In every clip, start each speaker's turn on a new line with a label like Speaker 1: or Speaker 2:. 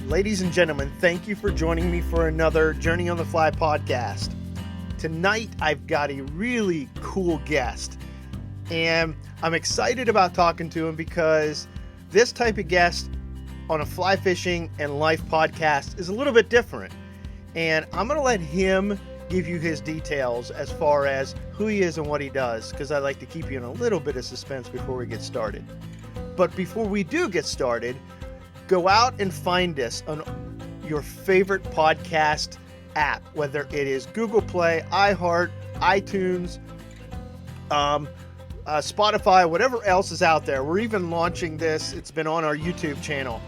Speaker 1: Ladies and gentlemen, thank you for joining me for another Journey on the Fly podcast. Tonight, I've got a really cool guest, and I'm excited about talking to him because this type of guest on a fly fishing and life podcast is a little bit different. And I'm going to let him give you his details as far as who he is and what he does, because I like to keep you in a little bit of suspense before we get started. But before we do get started, go out and find us on your favorite podcast app, whether it is Google Play, iHeart, iTunes, Spotify, whatever else is out there. We're even launching this. It's been on our YouTube channel,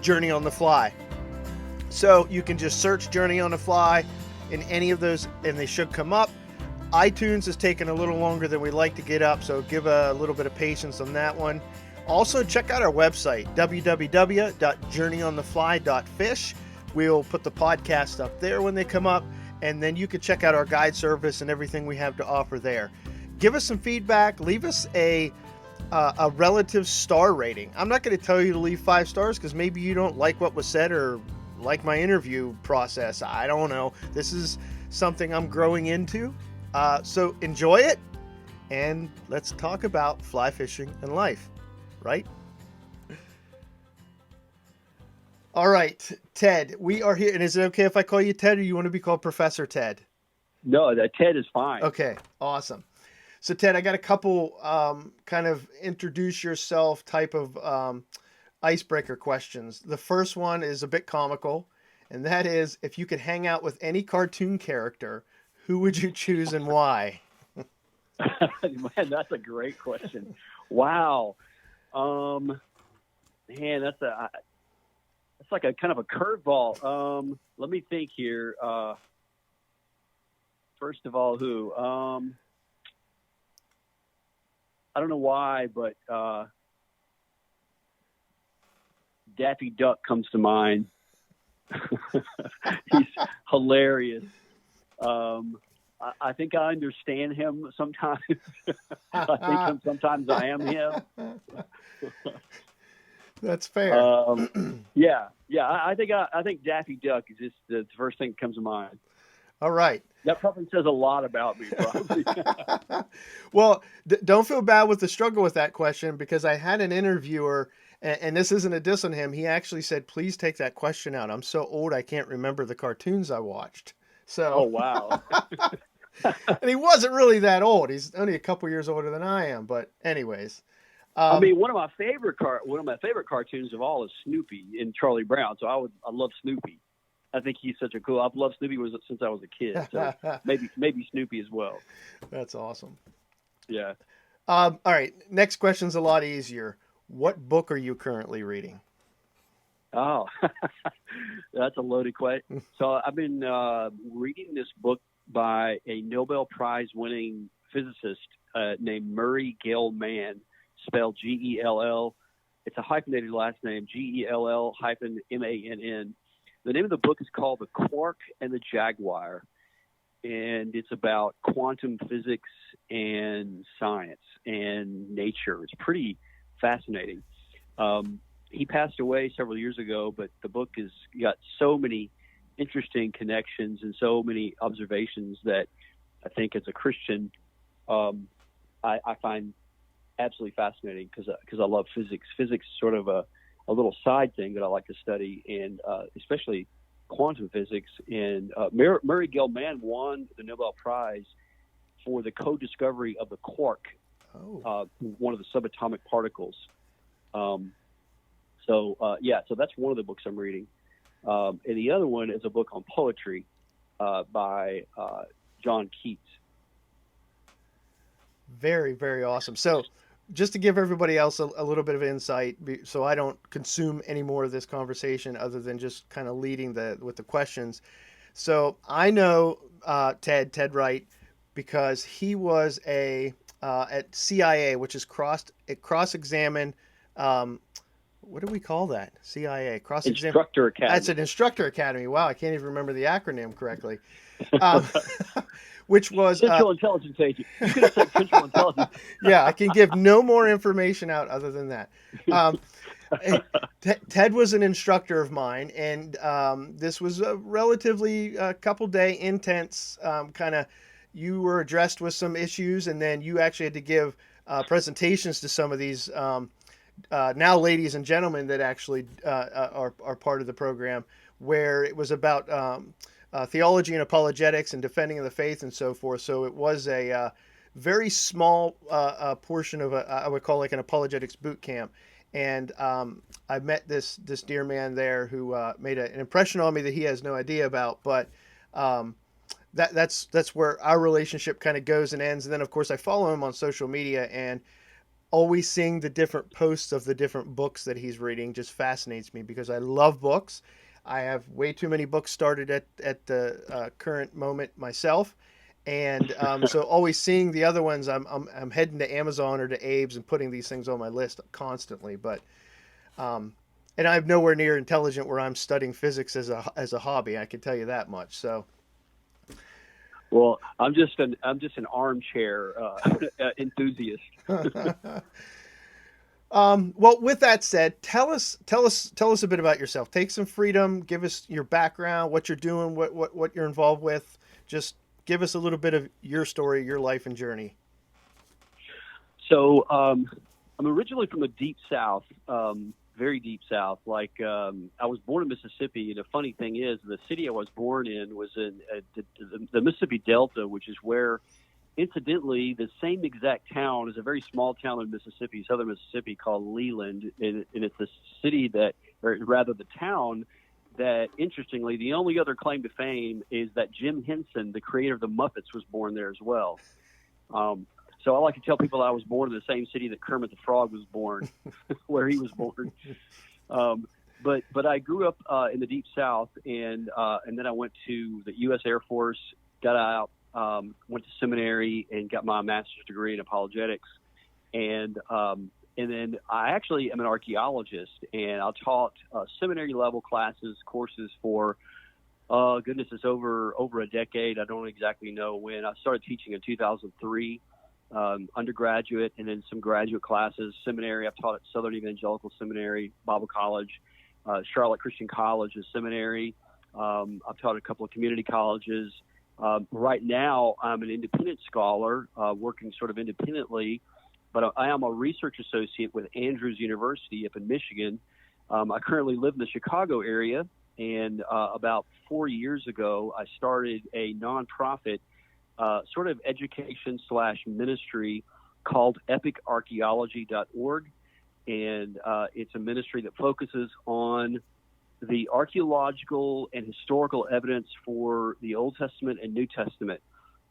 Speaker 1: Journey on the Fly. So you can just search Journey on the Fly in any of those, and they should come up. iTunes is taking a little longer than we like to get up, so give a little bit of patience on that one. Also, check out our website, www.journeyonthefly.fish. We'll put the podcast up there when they come up, and then you can check out our guide service and everything we have to offer there. Give us some feedback. Leave us a relative star rating. I'm not going to tell you to leave 5 stars because maybe you don't like what was said or like my interview process. I don't know. This is something I'm growing into. So enjoy it, and let's talk about fly fishing and life. Right? All right, Ted, we are here. And is it okay if I call you Ted, or you want to be called Professor Ted?
Speaker 2: No, that Ted is fine.
Speaker 1: Okay, awesome. So Ted, I got a couple kind of introduce yourself type of icebreaker questions. The first one is a bit comical, and that is, if you could hang out with any cartoon character, who would you choose and why?
Speaker 2: Man, that's a great question. Wow. Man, that's like a kind of a curveball. Let me think here. First of all, who? I don't know why, but Daffy Duck comes to mind. He's hilarious. I think I understand him sometimes. Sometimes I am him.
Speaker 1: That's fair.
Speaker 2: Yeah. I think Daffy Duck is just the first thing that comes to mind.
Speaker 1: All right.
Speaker 2: That probably says a lot about me, probably.
Speaker 1: Well, don't feel bad with the struggle with that question, because I had an interviewer, and this isn't a diss on him. He actually said, please take that question out. I'm so old I can't remember the cartoons I watched. So. Oh,
Speaker 2: wow.
Speaker 1: And he wasn't really that old. He's only a couple years older than I am. But anyways.
Speaker 2: I mean, one of my favorite cartoons of all is Snoopy and Charlie Brown. So I love Snoopy. I think he's such a cool. I've loved Snoopy since I was a kid. So maybe Snoopy as well. That's
Speaker 1: awesome.
Speaker 2: Yeah.
Speaker 1: All right. Next question's a lot easier. What book are you currently reading?
Speaker 2: Oh, that's a loaded question. So I've been reading this book by a Nobel Prize winning physicist named Murray Gell-Mann, spelled Gell. It's a hyphenated last name, Gell-MANN. The name of the book is called The Quark and the Jaguar, and it's about quantum physics and science and nature. It's pretty fascinating. He passed away several years ago, but the book has got so many interesting connections and so many observations that I think as a Christian, I find absolutely fascinating because I love physics. Physics is sort of a little side thing that I like to study, and especially quantum physics. And Murray Gell-Mann won the Nobel Prize for the co-discovery of the quark, one of the subatomic particles. So that's one of the books I'm reading. And the other one is a book on poetry by John Keats.
Speaker 1: Very, very awesome. So just to give everybody else a little bit of insight, so I don't consume any more of this conversation other than just kind of leading with the questions. So I know Ted Wright because he was at CIA, which is cross-examine. What do we call that? CIA cross-examine.
Speaker 2: Instructor Academy.
Speaker 1: That's an instructor academy. Wow, I can't even remember the acronym correctly. Which was
Speaker 2: Central Intelligence Agency. You could have said Central Intelligence.
Speaker 1: Yeah, I can give no more information out other than that. Ted was an instructor of mine, and this was a relatively couple day intense kind of. You were addressed with some issues, and then you actually had to give presentations to some of these now ladies and gentlemen that actually are part of the program, where it was about theology and apologetics and defending of the faith and so forth. So it was a very small portion of I would call like an apologetics boot camp. And I met this dear man there who made an impression on me that he has no idea about, but that's where our relationship kind of goes and ends. And then of course I follow him on social media, and always seeing the different posts of the different books that he's reading just fascinates me because I love books. I have way too many books started at the current moment myself, and so always seeing the other ones, I'm heading to Amazon or to Abe's and putting these things on my list constantly. But and I'm nowhere near intelligent where I'm studying physics as a hobby. I can tell you that much. So.
Speaker 2: Well, I'm just an armchair enthusiast.
Speaker 1: Well, with that said, tell us a bit about yourself. Take some freedom. Give us your background, what you're doing, what you're involved with. Just give us a little bit of your story, your life and journey.
Speaker 2: So I'm originally from the deep South, very deep South. Like I was born in Mississippi, and the funny thing is, the city I was born in was in the Mississippi Delta, which is where, incidentally, the same exact town is a very small town in Mississippi, southern Mississippi, called Leland, and it's the city that, or rather the town that, interestingly, the only other claim to fame is that Jim Henson, the creator of the Muppets, was born there as well. So I like to tell people I was born in the same city that Kermit the Frog was born, where he was born. But I grew up in the Deep South, and then I went to the U.S. Air Force, got out, went to seminary, and got my master's degree in apologetics. And then I actually am an archaeologist, and I taught seminary level courses for goodness, it's over a decade. I don't exactly know when. I started teaching in 2003. Undergraduate and then some graduate classes. Seminary, I've taught at Southern Evangelical Seminary, Bible College, Charlotte Christian College, a seminary. I've taught at a couple of community colleges. Right now, I'm an independent scholar, working sort of independently, but I am a research associate with Andrews University up in Michigan. I currently live in the Chicago area, and about 4 years ago, I started a nonprofit sort of education/ministry called epicarchaeology.org. And it's a ministry that focuses on the archaeological and historical evidence for the Old Testament and New Testament.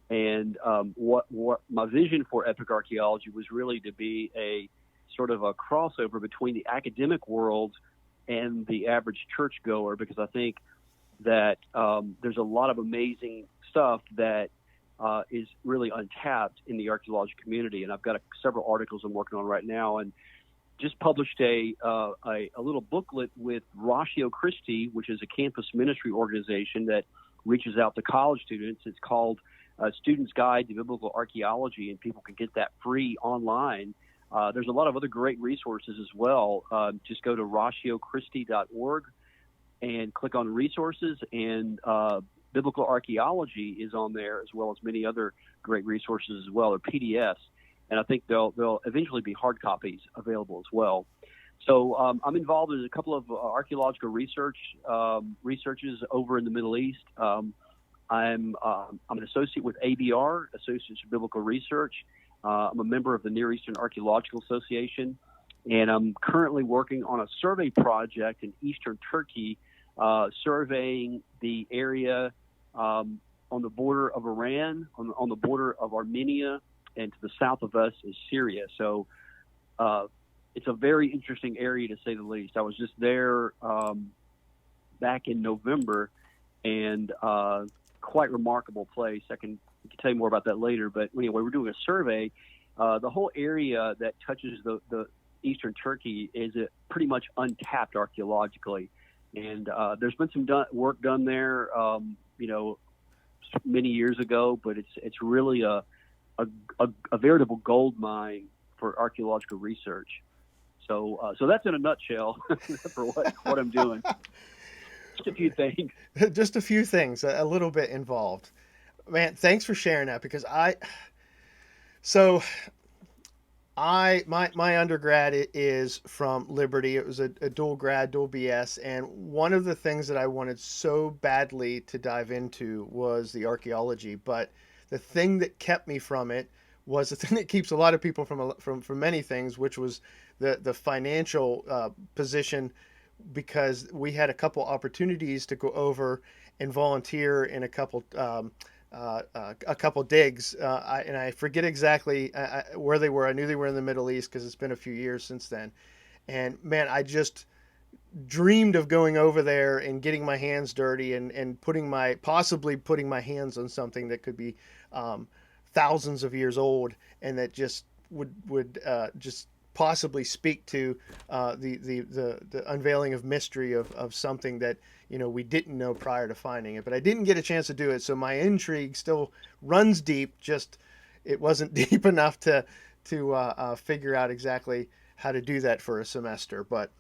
Speaker 2: And what my vision for epic archaeology was really to be a sort of a crossover between the academic world and the average churchgoer, because I think that there's a lot of amazing stuff that is really untapped in the archaeological community. And I've got several articles I'm working on right now, and just published a little booklet with Ratio Christi, which is a campus ministry organization that reaches out to college students. It's called Student's Guide to Biblical Archaeology, and people can get that free online. There's a lot of other great resources as well. Just go to ratiochristi.org and click on resources, and biblical archaeology is on there, as well as many other great resources as well, or PDFs. And I think there'll eventually be hard copies available as well. So I'm involved in a couple of archaeological researches over in the Middle East. I'm an associate with ABR, Associates for Biblical Research. I'm a member of the Near Eastern Archaeological Association, and I'm currently working on a survey project in Eastern Turkey, surveying the area on the border of Iran, on the border of Armenia, and to the south of us is Syria. So it's a very interesting area, to say the least. I was just there back in November, and quite remarkable place. I can tell you more about that later. But anyway, we're doing a survey. The whole area that touches the eastern Turkey is pretty much untapped archaeologically. And there's been some work done there, many years ago, but it's really a veritable gold mine for archaeological research. So that's in a nutshell for what I'm doing. Just a few things.
Speaker 1: Just a few things, a little bit involved. Man, thanks for sharing that because so my undergrad is from Liberty. It was a dual grad, dual BS, and one of the things that I wanted so badly to dive into was the archaeology. But the thing that kept me from it was the thing that keeps a lot of people from many things, which was the financial position, because we had a couple opportunities to go over and volunteer in a couple digs, and I forget exactly where they were. I knew they were in the Middle East because it's been a few years since then. And man, I just dreamed of going over there and getting my hands dirty and possibly putting my hands on something that could be thousands of years old, and that just would just possibly speak to the unveiling of mystery of something that we didn't know prior to finding it. But I didn't get a chance to do it, so my intrigue still runs deep. Just it wasn't deep enough to figure out exactly how to do that for a semester. But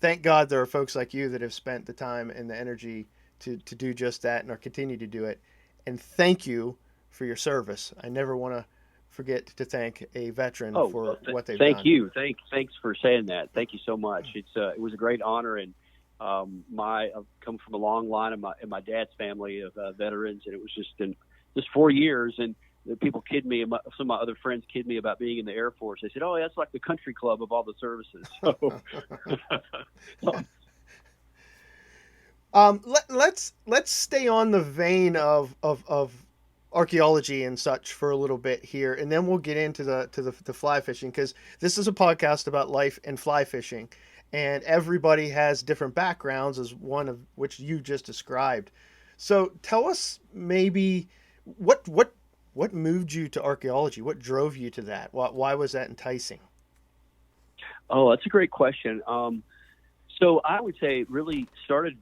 Speaker 1: thank God there are folks like you that have spent the time and the energy to do just that and are continue to do it. And thank you for your service. I never want to forget to thank a veteran for what they've done.
Speaker 2: Thank you. Thanks for saying that. Thank you so much. It was a great honor, and I've come from a long line in my dad's family of veterans, and it was just 4 years. And people kid me, some of my other friends kid me about being in the Air Force. They said, "Oh, that's like the country club of all the services."
Speaker 1: Let's stay on the vein of archaeology and such for a little bit here, and then we'll get into the fly fishing, because this is a podcast about life and fly fishing, and everybody has different backgrounds, as one of which you just described. So tell us maybe what moved you to archaeology? What drove you to that? Why was that enticing?
Speaker 2: Oh, that's a great question. So I would say it really started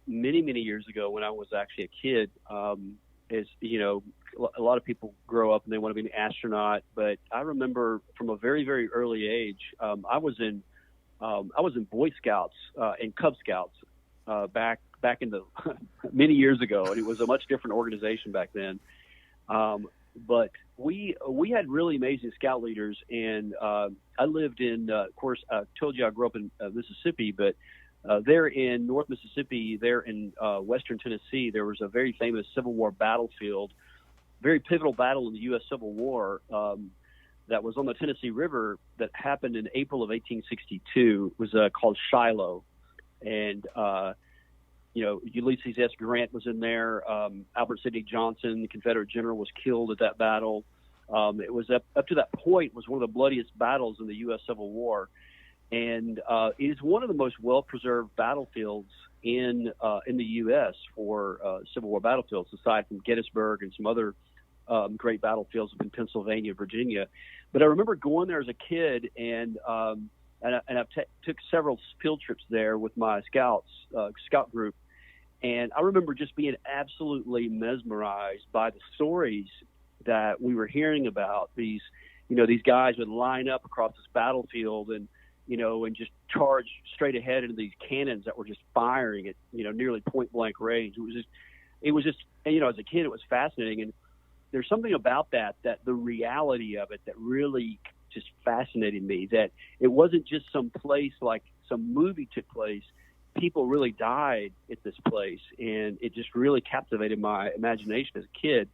Speaker 2: many years ago when I was actually a kid. As you know, a lot of people grow up and they want to be an astronaut, but I remember from a very early age, I was in Boy Scouts and Cub Scouts back in the many years ago, and it was a much different organization back then. But we had really amazing scout leaders, and I lived in, of course, I told you I grew up in Mississippi, but there in North Mississippi, there in Western Tennessee, there was a very famous Civil War battlefield, very pivotal battle in the U.S. Civil War that was on the Tennessee River that happened in April of 1862. It was called Shiloh, and Ulysses S. Grant was in there. Albert Sidney Johnson, the Confederate general, was killed at that battle. It was up to that point was one of the bloodiest battles in the U.S. Civil War. And it is one of the most well-preserved battlefields in the U.S. for Civil War battlefields, aside from Gettysburg and some other great battlefields in Pennsylvania, Virginia. But I remember going there as a kid, and I took several field trips there with my scout group, and I remember just being absolutely mesmerized by the stories that we were hearing about. These guys would line up across this battlefield and just charge straight ahead into these cannons that were just firing at, nearly point blank range. It was just, as a kid, it was fascinating. And there's something about that the reality of it that really just fascinated me, that it wasn't just some place like some movie took place. People really died at this place. And it just really captivated my imagination as a kid.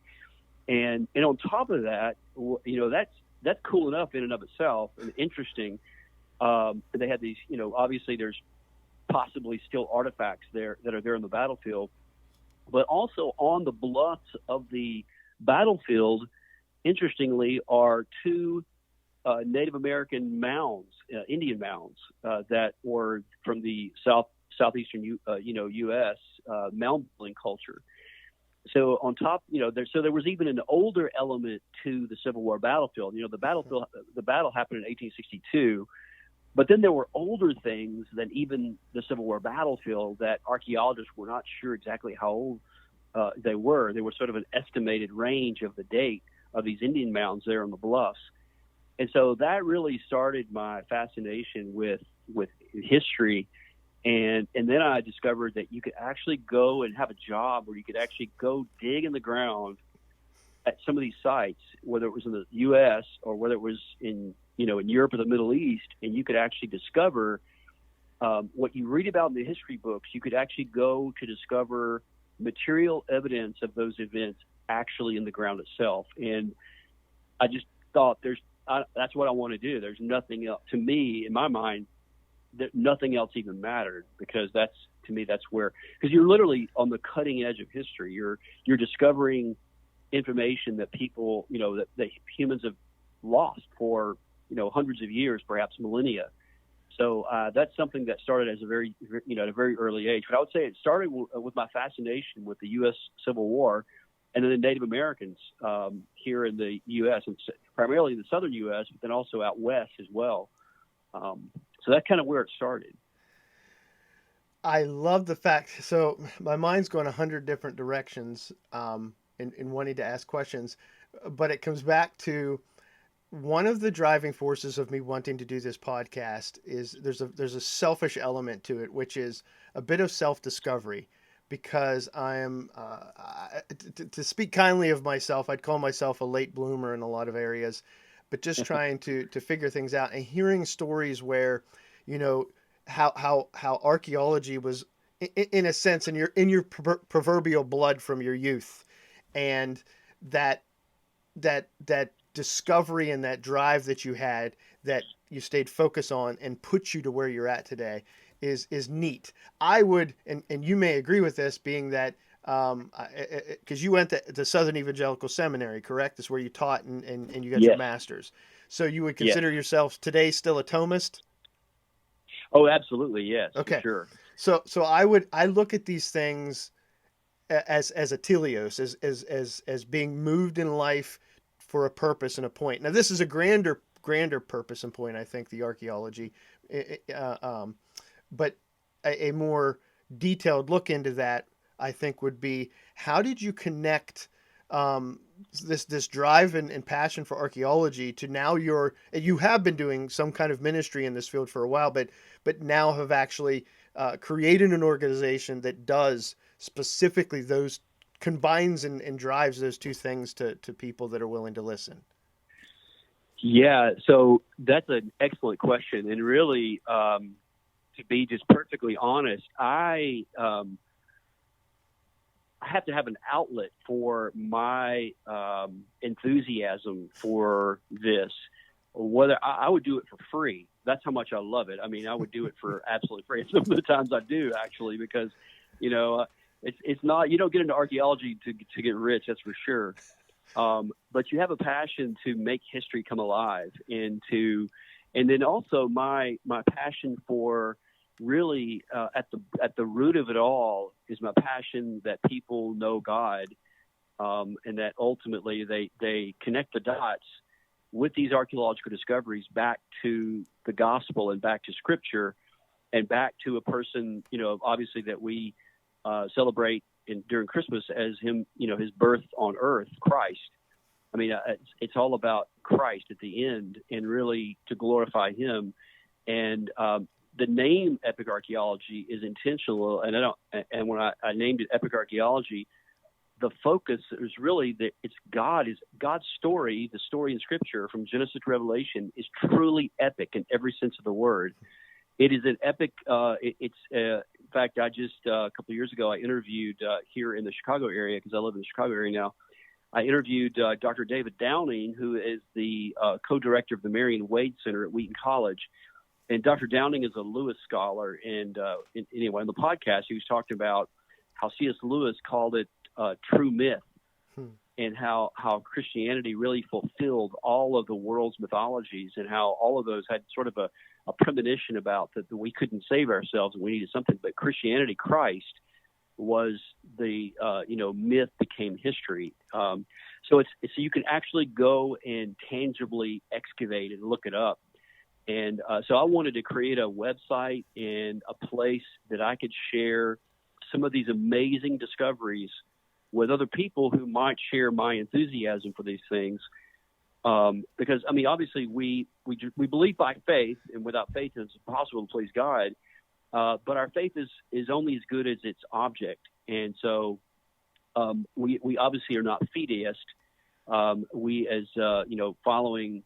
Speaker 2: And on top of that, that's cool enough in and of itself and interesting. They had these, obviously there's possibly still artifacts there that are there on the battlefield, but also on the bluffs of the battlefield, interestingly, are two Native American mounds, Indian mounds, that were from the southeastern U.S. Mound building culture. So on top, there was even an older element to the Civil War battlefield. The battle happened in 1862. But then there were older things than even the Civil War battlefield that archaeologists were not sure exactly how old they were. They were sort of an estimated range of the date of these Indian mounds there on the bluffs. And so that really started my fascination with history. And then I discovered that you could actually go and have a job where you could actually go dig in the ground at some of these sites, whether it was in the U.S. or whether it was in Europe or the Middle East, and you could actually discover what you read about in the history books. You could actually go to discover material evidence of those events actually in the ground itself. And I just thought that's what I want to do. There's nothing else, to me, in my mind, that nothing else even mattered, because that's where, because you're literally on the cutting edge of history. You're discovering information that people, that humans have lost for, hundreds of years, perhaps millennia. So that's something that started as at a very early age. But I would say it started with my fascination with the U.S. Civil War and then the Native Americans here in the U.S., and primarily in the southern U.S., but then also out west as well. So that's kind of where it started.
Speaker 1: I love the fact. So my mind's going 100 different directions in wanting to ask questions, but it comes back to one of the driving forces of me wanting to do this podcast is there's a selfish element to it, which is a bit of self-discovery, because I am, to speak kindly of myself, I'd call myself a late bloomer in a lot of areas, but just trying to figure things out and hearing stories where, how archaeology was in a sense in your proverbial blood from your youth, and that discovery and that drive that you had, that you stayed focused on and put you to where you're at today is neat. I would, and you may agree with this, being that because you went to the Southern Evangelical Seminary, correct? That's where you taught and you got
Speaker 2: Yes.
Speaker 1: your master's. So you would consider yourself today still a Thomist?
Speaker 2: Oh, absolutely, yes.
Speaker 1: Okay.
Speaker 2: For sure.
Speaker 1: So I look at these things as a teleos, as being moved in life for a purpose and a point. Now, this is a grander purpose and point, I think, the archaeology, but a more detailed look into that, I think, would be, how did you connect this drive and passion for archaeology to now you have been doing some kind of ministry in this field for a while, but now have actually created an organization that does specifically those, combines and drives those two things to people that are willing to listen?
Speaker 2: Yeah, so that's an excellent question. And really, to be just perfectly honest, I have to have an outlet for my enthusiasm for this. Whether I would do it for free. That's how much I love it. I mean, I would do it for absolutely free. Some of the times I do, actually, because, it's not, you don't get into archaeology to get rich, that's for sure. But you have a passion to make history come alive, and then also my passion for really at the root of it all is my passion that people know God, and that ultimately they connect the dots with these archaeological discoveries back to the gospel and back to Scripture and back to a person, obviously that we celebrate during Christmas as him, his birth on earth, Christ. I mean, it's all about Christ at the end, and really to glorify him. And the name Epic Archaeology is intentional, and when I named it Epic Archaeology, the focus is really that it's God's story. The story in Scripture from Genesis to Revelation is truly epic in every sense of the word. It is an epic. In fact, I just a couple of years ago I interviewed here in the Chicago area, because I live in the Chicago area now. I interviewed Dr. David Downing, who is the co-director of the Marion Wade Center at Wheaton College. And Dr. Downing is a Lewis scholar. And anyway, on the podcast, he was talking about how C.S. Lewis called it true myth, and how Christianity really fulfilled all of the world's mythologies, and how all of those had sort of a premonition about that we couldn't save ourselves and we needed something. But Christianity, Christ, was the myth became history. So you can actually go and tangibly excavate and look it up. And so I wanted to create a website and a place that I could share some of these amazing discoveries with other people who might share my enthusiasm for these things. Because I mean, obviously, we believe by faith, and without faith, it's impossible to please God. But our faith is only as good as its object, and so we obviously are not fideist. We, as following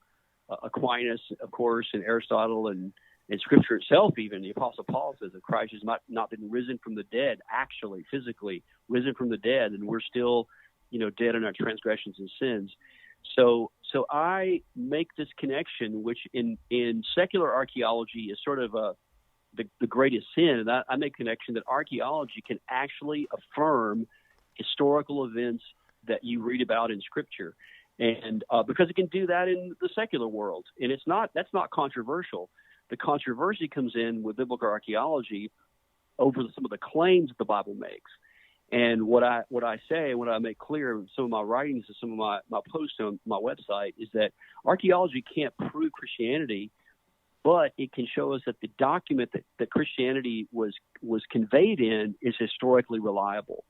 Speaker 2: Aquinas, of course, and Aristotle, and Scripture itself, even the Apostle Paul says that Christ has not been risen from the dead, actually, physically risen from the dead, and we're still, dead in our transgressions and sins. So I make this connection, which in secular archaeology is sort of the greatest sin, and I make a connection that archaeology can actually affirm historical events that you read about in Scripture, and because it can do that in the secular world, and that's not controversial. The controversy comes in with biblical archaeology over some of the claims that the Bible makes. And what I say, and what I make clear in some of my writings and some of my posts on my website, is that archaeology can't prove Christianity, but it can show us that the document that Christianity was conveyed in is historically reliable.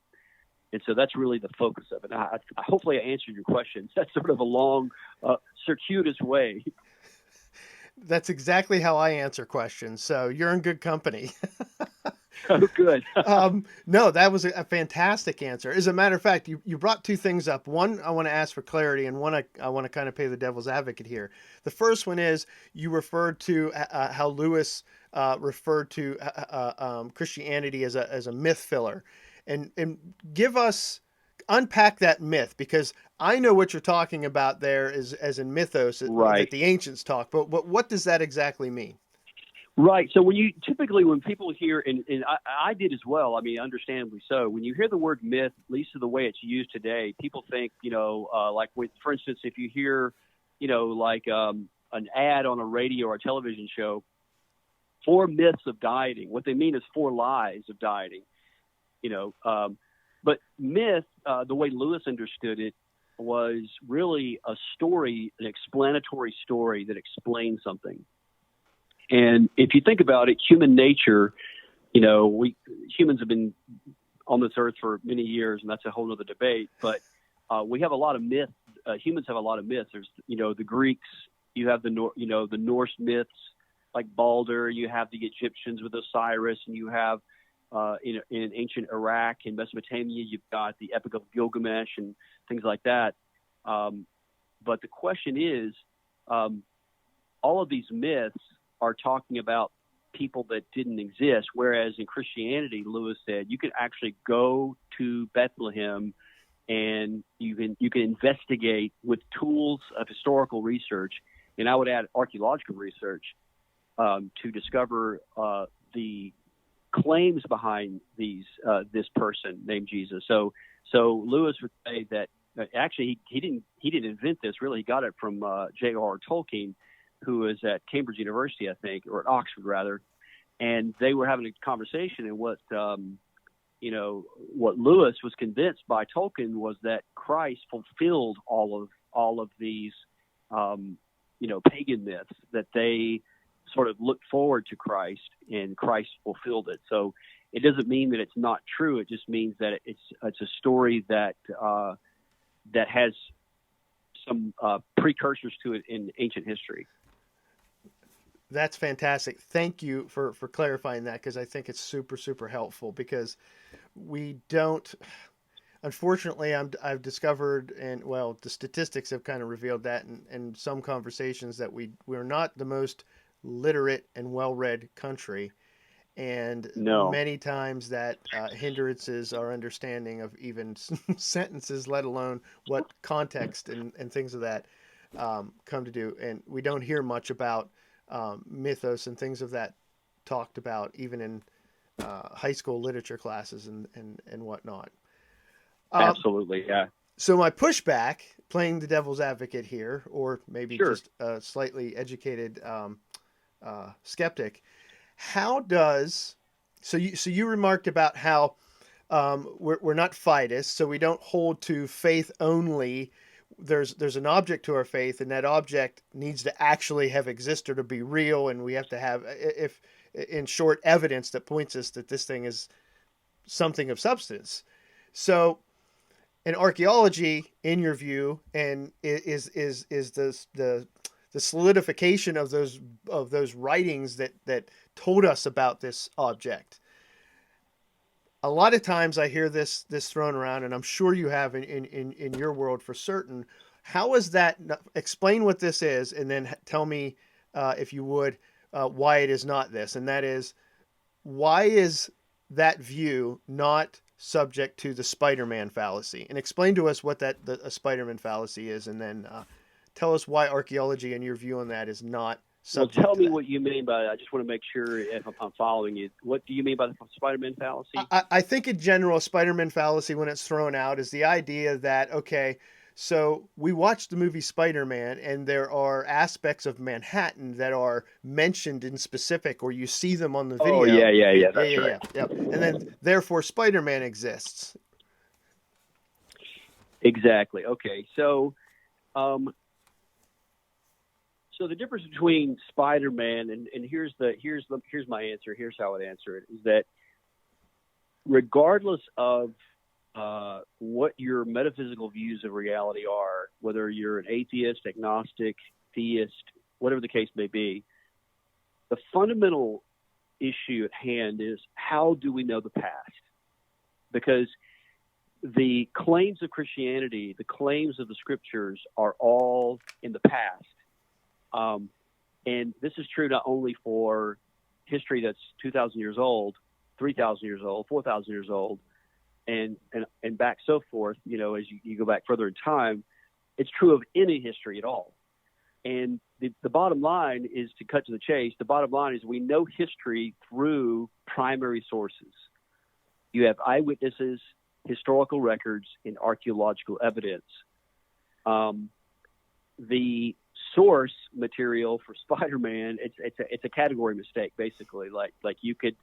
Speaker 2: And so that's really the focus of it. Hopefully I answered your question. That's sort of a long, circuitous way.
Speaker 1: That's exactly how I answer questions. So you're in good company.
Speaker 2: Oh, good.
Speaker 1: No, that was a fantastic answer. As a matter of fact, you brought two things up. One, I want to ask for clarity, and one, I want to kind of play the devil's advocate here. The first one is you referred to how Lewis referred to Christianity as a myth filler, and unpack that myth, because I know what you're talking about there is as in mythos
Speaker 2: right.
Speaker 1: that the ancients talk, but what does that exactly mean?
Speaker 2: Right. So when people hear, and I did as well, I mean, understandably so, when you hear the word myth, at least the way it's used today, people think, like for instance, if you hear, like an ad on a radio or a television show, 4 myths of dieting, what they mean is 4 lies of dieting, but myth, the way Lewis understood it, was really a story, an explanatory story that explains something. And if you think about it, human nature, humans have been on this earth for many years, and that's a whole other debate. But we have a lot of myths. Humans have a lot of myths. There's, the Greeks. You have the Norse myths like Balder. You have the Egyptians with Osiris, and you have in ancient Iraq and Mesopotamia, you've got the Epic of Gilgamesh and things like that. But the question is, all of these myths are talking about people that didn't exist, whereas in Christianity, Lewis said, you can actually go to Bethlehem and you can investigate with tools of historical research, and I would add archaeological research, to discover the claims behind this person named Jesus. So Lewis would say that actually he didn't invent this. Really, he got it from J.R.R. Tolkien, who is at Cambridge University, I think, or at Oxford rather, and they were having a conversation. And what Lewis was convinced by Tolkien was that Christ fulfilled all of these pagan myths, that they sort of looked forward to Christ, and Christ fulfilled it. So it doesn't mean that it's not true. It just means that it's a story that has some precursors to it in ancient history.
Speaker 1: That's fantastic. Thank you for clarifying that, because I think it's super, super helpful, because we don't, unfortunately, I've discovered, and well, the statistics have kind of revealed that in some conversations, that we're not the most literate and well-read country. And many times that hindrances our understanding of even sentences, let alone what context and things of that come to do. And we don't hear much about mythos and things of that talked about even in high school literature classes and whatnot.
Speaker 2: Absolutely, yeah.
Speaker 1: So my pushback, playing the devil's advocate here, or maybe
Speaker 2: Sure.
Speaker 1: just a slightly educated skeptic, how does so you remarked about how we're not fideists, so we don't hold to faith only. There's an object to our faith, and that object needs to actually have existed or be real, and we have to have, if in short, evidence that points us that this thing is something of substance. So And archaeology, in your view, and is the solidification of those writings that told us about this object. A lot of times I hear this thrown around, and I'm sure you have in your world for certain. How is that? Explain what this is, and then tell me, if you would, why it is not this. And that is, why is that view not subject to the Spider-Man fallacy? And explain to us what a Spider-Man fallacy is, and then tell us why archaeology, in your view on that, is not subject
Speaker 2: Well, tell
Speaker 1: to
Speaker 2: me
Speaker 1: that.
Speaker 2: what you mean by that. I just want to make sure if I'm following you. What do you mean by the Spider-Man fallacy?
Speaker 1: I think in general, Spider-Man fallacy, when it's thrown out, is the idea that, okay, so we watched the movie Spider-Man, and there are aspects of Manhattan that are mentioned in specific, or you see them on the video.
Speaker 2: Oh, yeah.
Speaker 1: Yeah,
Speaker 2: That's
Speaker 1: yeah,
Speaker 2: right.
Speaker 1: yeah, yeah. And then, therefore, Spider-Man exists.
Speaker 2: Exactly. Okay. So the difference between Spider-Man and here's my answer. Here's how I'd answer it: is that regardless of what your metaphysical views of reality are, whether you're an atheist, agnostic, theist, whatever the case may be, the fundamental issue at hand is, how do we know the past? Because the claims of Christianity, the claims of the scriptures, are all in the past. And this is true not only for history that's 2,000 years old, 3,000 years old, 4,000 years old, and back so forth, as you go back further in time, it's true of any history at all. And the bottom line is, to cut to the chase, the bottom line is we know history through primary sources. You have eyewitnesses, historical records, and archaeological evidence. The source material for Spider-Man, it's a category mistake, basically. Like you could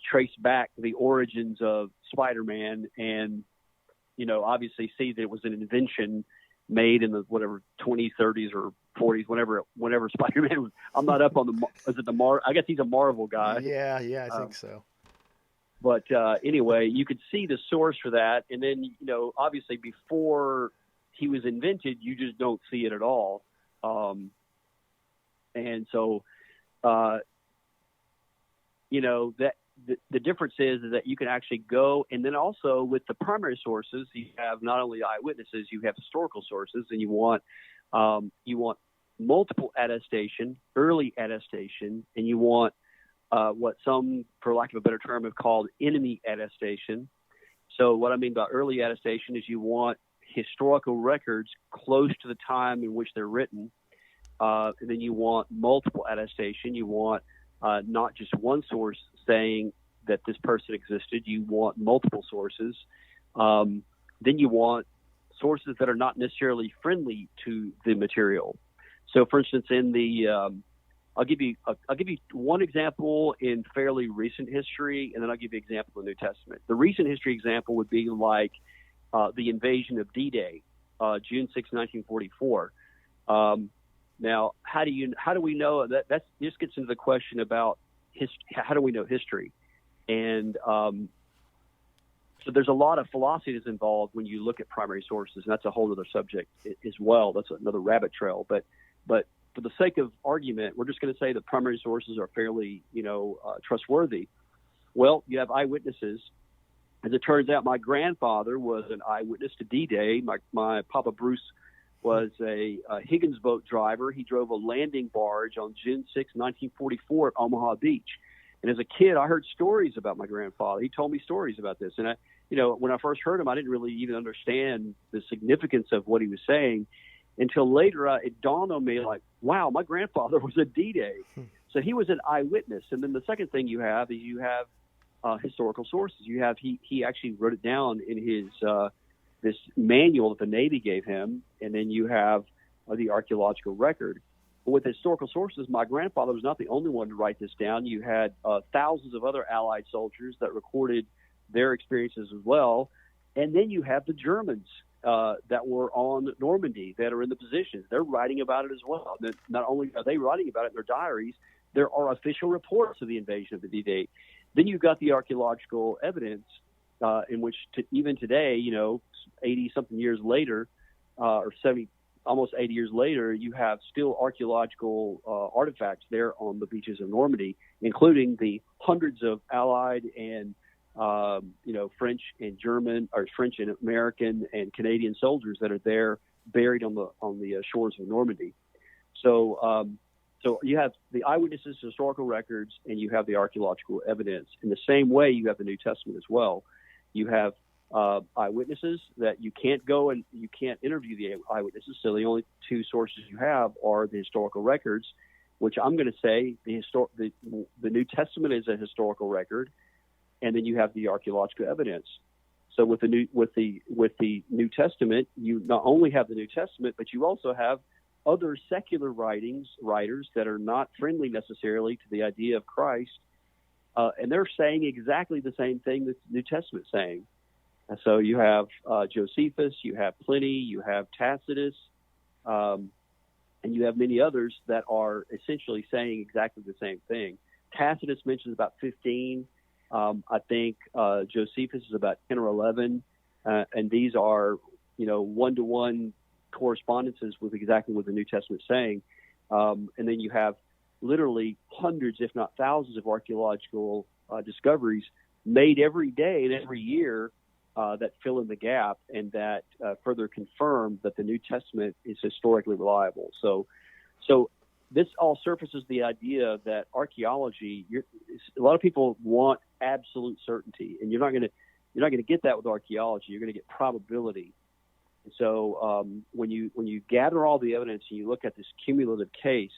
Speaker 2: trace back the origins of Spider-Man and obviously see that it was an invention made in the 20s, 30s, or 40s, whenever Spider-Man was. I'm not up on I guess he's a Marvel guy.
Speaker 1: Yeah, I think so.
Speaker 2: But anyway, you could see the source for that, and then obviously before he was invented, you just don't see it at all. And so, that the difference is that you can actually go, and then also with the primary sources, you have not only eyewitnesses, you have historical sources, and you want multiple attestation, early attestation, and you want what some, for lack of a better term, have called enemy attestation. So what I mean by early attestation is you want historical records close to the time in which they're written. And then you want multiple attestation. You want not just one source saying that this person existed. You want multiple sources. Then you want sources that are not necessarily friendly to the material. So, for instance, in the I'll give you one example in fairly recent history, and then I'll give you an example in the New Testament. The recent history example would be like the invasion of D-Day, June 6, 1944. Now, how do we know that? This gets into the question about how do we know history? And so there's a lot of philosophy that's involved when you look at primary sources, and that's a whole other subject as well. That's another rabbit trail. But for the sake of argument, we're just going to say that primary sources are fairly, trustworthy. Well, you have eyewitnesses. As it turns out, my grandfather was an eyewitness to D-Day. My Papa Bruce was a Higgins boat driver. He drove a landing barge on June 6, 1944 at Omaha Beach. And as a kid, I heard stories about my grandfather. He told me stories about this. And when I first heard him, I didn't really even understand the significance of what he was saying until later. It dawned on me, like, wow, my grandfather was at D-Day. So he was an eyewitness. And then the second thing you have is historical sources. You have he actually wrote it down in his this manual that the Navy gave him, and then you have the archaeological record. But with historical sources, my grandfather was not the only one to write this down. You had thousands of other Allied soldiers that recorded their experiences as well, and then you have the Germans that were on Normandy that are in the positions. They're writing about it as well. Not only are they writing about it in their diaries, there are official reports of the invasion of the D-Day. Then you've got the archaeological evidence in which even today, 80-something years later, or 70, almost 80 years later, you have still archaeological artifacts there on the beaches of Normandy, including the hundreds of Allied and French and German, or French and American and Canadian soldiers that are there buried on the shores of Normandy. So you have the eyewitnesses, historical records, and you have the archaeological evidence. In the same way, you have the New Testament as well. You have eyewitnesses that you can't go and you can't interview the eyewitnesses. So the only two sources you have are the historical records, which I'm going to say the New Testament is a historical record, and then you have the archaeological evidence. So with the New Testament, you not only have the New Testament, but you also have other secular writers that are not friendly necessarily to the idea of Christ, and they're saying exactly the same thing that the New Testament's saying. And so you have Josephus, you have Pliny, you have Tacitus, and you have many others that are essentially saying exactly the same thing. Tacitus mentions about 15. I think Josephus is about 10 or 11, and these are, one-to-one correspondences with exactly what the New Testament's saying. And then you have literally hundreds, if not thousands, of archaeological discoveries made every day and every year that fill in the gap and that further confirm that the New Testament is historically reliable. So this all surfaces the idea that archaeology, a lot of people want absolute certainty, and you're not going to get that with archaeology. You're going to get probability. And so when you gather all the evidence and you look at this cumulative case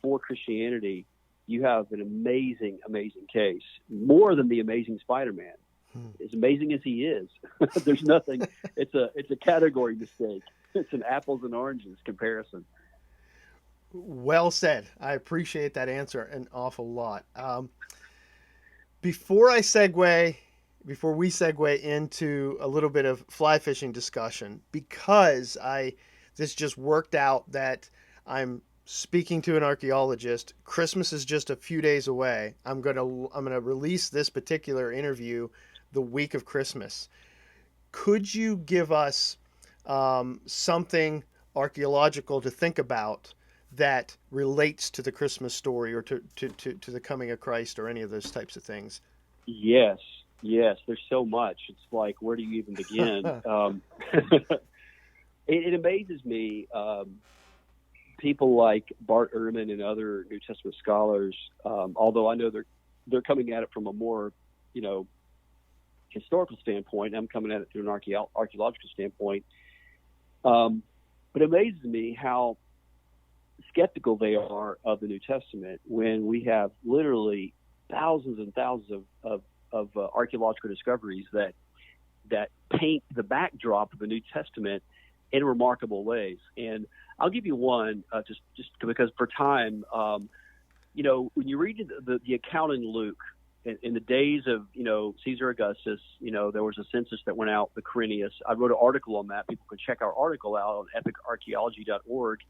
Speaker 2: for Christianity, you have an amazing, amazing case, more than the Amazing Spider-Man. As amazing as he is, there's nothing. It's a category mistake. It's an apples and oranges comparison.
Speaker 1: Well said. I appreciate that answer an awful lot. Before we segue into a little bit of fly fishing discussion, because this just worked out that I'm speaking to an archaeologist. Christmas is just a few days away. I'm gonna release this particular interview the week of Christmas. Could you give us something archaeological to think about that relates to the Christmas story or to the coming of Christ or any of those types of things?
Speaker 2: Yes. There's so much. It's like, where do you even begin? It amazes me. People like Bart Ehrman and other New Testament scholars, although I know they're coming at it from a more, historical standpoint. I'm coming at it through an archaeological standpoint. But it amazes me how skeptical they are of the New Testament when we have literally thousands and thousands of archaeological discoveries that paint the backdrop of the New Testament in remarkable ways. And I'll give you one just because for time, when you read the account in Luke, in the days of, Caesar Augustus, there was a census that went out, the Quirinius. I wrote an article on that. People can check our article out on epicarchaeology.org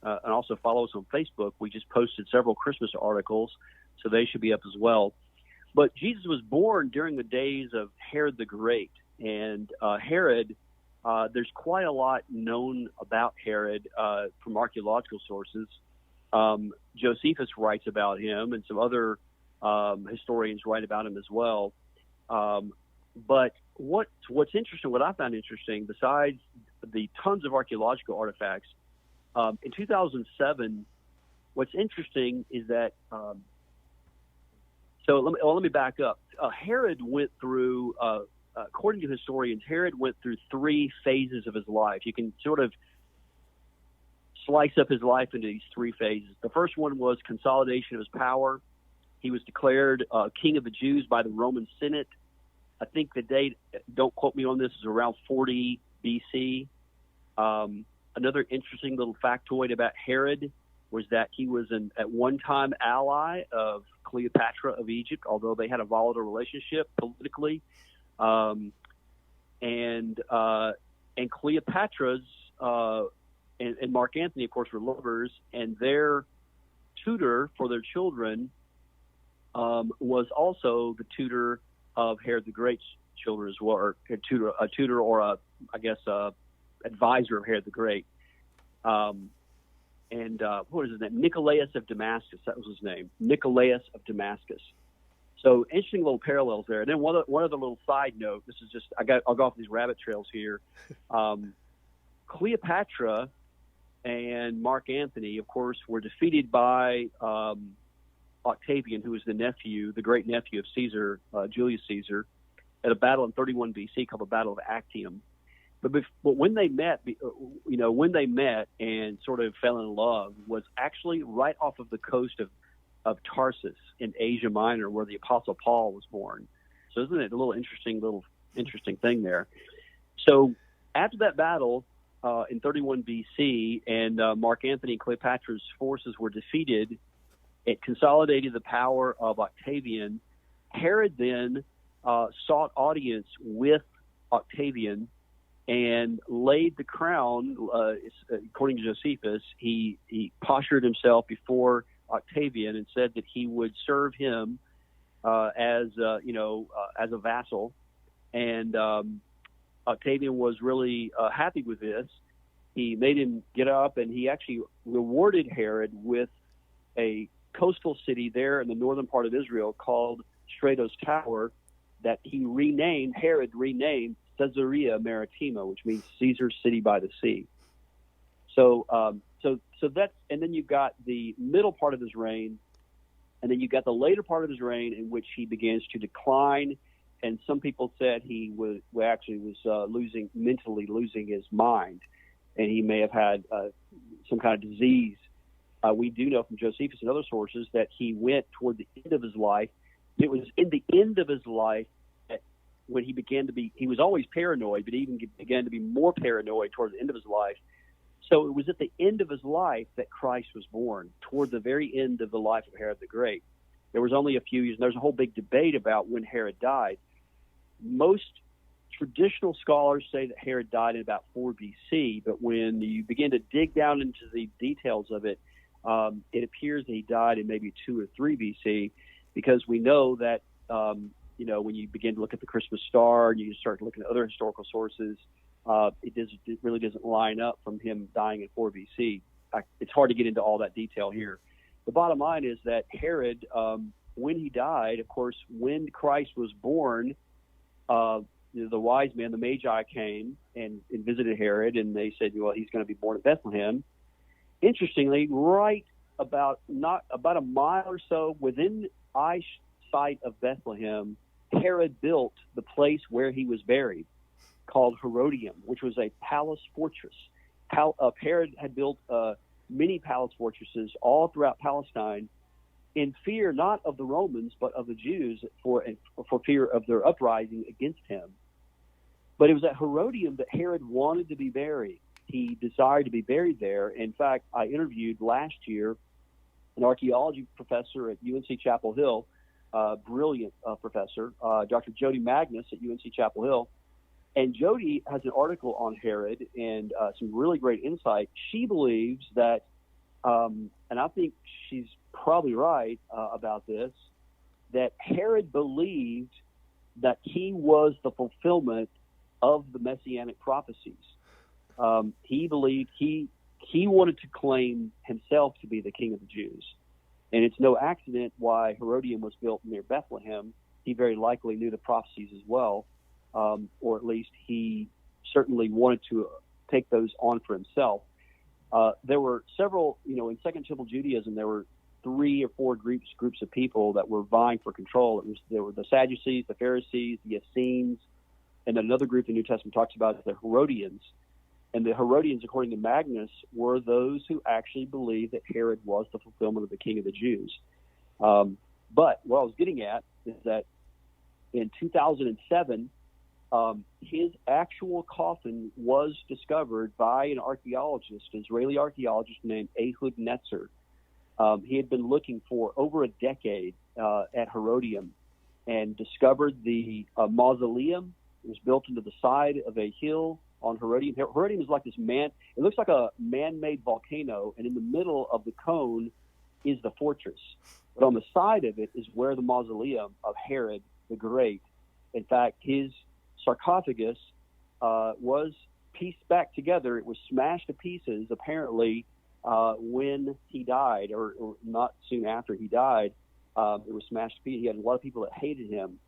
Speaker 2: and also follow us on Facebook. We just posted several Christmas articles, so they should be up as well. But Jesus was born during the days of Herod the Great. And Herod, there's quite a lot known about Herod from archaeological sources. Josephus writes about him, and some other historians write about him as well. But what's interesting, what I found interesting, besides the tons of archaeological artifacts, in 2007, what's interesting is that, so let me back up. Herod went through, according to historians, Herod went through 3 phases of his life. You can sort of slice up his life into these 3 phases. The first one was consolidation of his power. He was declared king of the Jews by the Roman Senate. I think the date, don't quote me on this, is around 40 BC. Another interesting little factoid about Herod was that he was at one time ally of Cleopatra of Egypt, although they had a volatile relationship politically. And Cleopatra's and Mark Antony, of course, were lovers, and their tutor for their children was also the tutor of Herod the Great's children as well, or a tutor or a advisor of Herod the Great. What was his name? Nicolaus of Damascus. That was his name. Nicolaus of Damascus. So interesting little parallels there. And then one other little side note. This is just I'll go off these rabbit trails here. Cleopatra and Mark Antony, of course, were defeated by Octavian, who was the great nephew of Caesar, Julius Caesar, at a battle in 31 BC called the Battle of Actium. But when they met, and sort of fell in love, was actually right off of the coast of Tarsus in Asia Minor, where the Apostle Paul was born. So isn't it a little interesting thing there? So after that battle in 31 BC, and Mark Antony and Cleopatra's forces were defeated, it consolidated the power of Octavian. Herod then sought audience with Octavian and laid the crown. According to Josephus, he postured himself before Octavian and said that he would serve him as a vassal. And Octavian was really happy with this. He made him get up, and he actually rewarded Herod with a coastal city there in the northern part of Israel called Stratos Tower, that Herod renamed Caesarea Maritima, which means Caesar's city by the sea. So that's, and then you've got the middle part of his reign, and then you've got the later part of his reign in which he begins to decline. And some people said he was mentally losing his mind, and he may have had some kind of disease. We do know from Josephus and other sources that he went toward the end of his life. It was in the end of his life that when he was always paranoid, but he even began to be more paranoid toward the end of his life. So it was at the end of his life that Christ was born, toward the very end of the life of Herod the Great. There was only a few years, and there's a whole big debate about when Herod died. Most traditional scholars say that Herod died in about 4 BC, but when you begin to dig down into the details of it, it appears that he died in maybe 2 or 3 BC, because we know that, when you begin to look at the Christmas star and you start looking at other historical sources, it really doesn't line up from him dying in 4 BC. It's hard to get into all that detail here. The bottom line is that Herod, when he died, of course, when Christ was born, the wise men, the Magi, came and visited Herod, and they said, well, he's going to be born in Bethlehem. Interestingly, right about a mile or so within eyesight of Bethlehem, Herod built the place where he was buried, called Herodium, which was a palace fortress. Herod had built many palace fortresses all throughout Palestine, in fear not of the Romans but of the Jews, for fear of their uprising against him. But it was at Herodium that Herod wanted to be buried. He desired to be buried there. In fact, I interviewed last year an archaeology professor at UNC Chapel Hill, brilliant professor, Dr. Jody Magnus at UNC Chapel Hill. And Jody has an article on Herod and some really great insight. She believes that, and I think she's probably right about this, that Herod believed that he was the fulfillment of the messianic prophecies. He believed he wanted to claim himself to be the king of the Jews. And it's no accident why Herodium was built near Bethlehem. He very likely knew the prophecies as well, or at least he certainly wanted to take those on for himself. There were several, in Second Temple Judaism, there were 3 or 4 groups of people that were vying for control. There were the Sadducees, the Pharisees, the Essenes, and then another group the New Testament talks about is the Herodians. And the Herodians, according to Magnus, were those who actually believed that Herod was the fulfillment of the king of the Jews. But what I was getting at is that in 2007, his actual coffin was discovered by an archaeologist, an Israeli archaeologist named Ehud Netzer. He had been looking for over a decade at Herodium and discovered the mausoleum. It was built into the side of a hill on Herodium. Herodium is like this it looks like a man-made volcano, and in the middle of the cone is the fortress. But on the side of it is where the mausoleum of Herod the Great. In fact, his sarcophagus was pieced back together. It was smashed to pieces, apparently, when he died, or not soon after he died. It was smashed to pieces. He had a lot of people that hated him.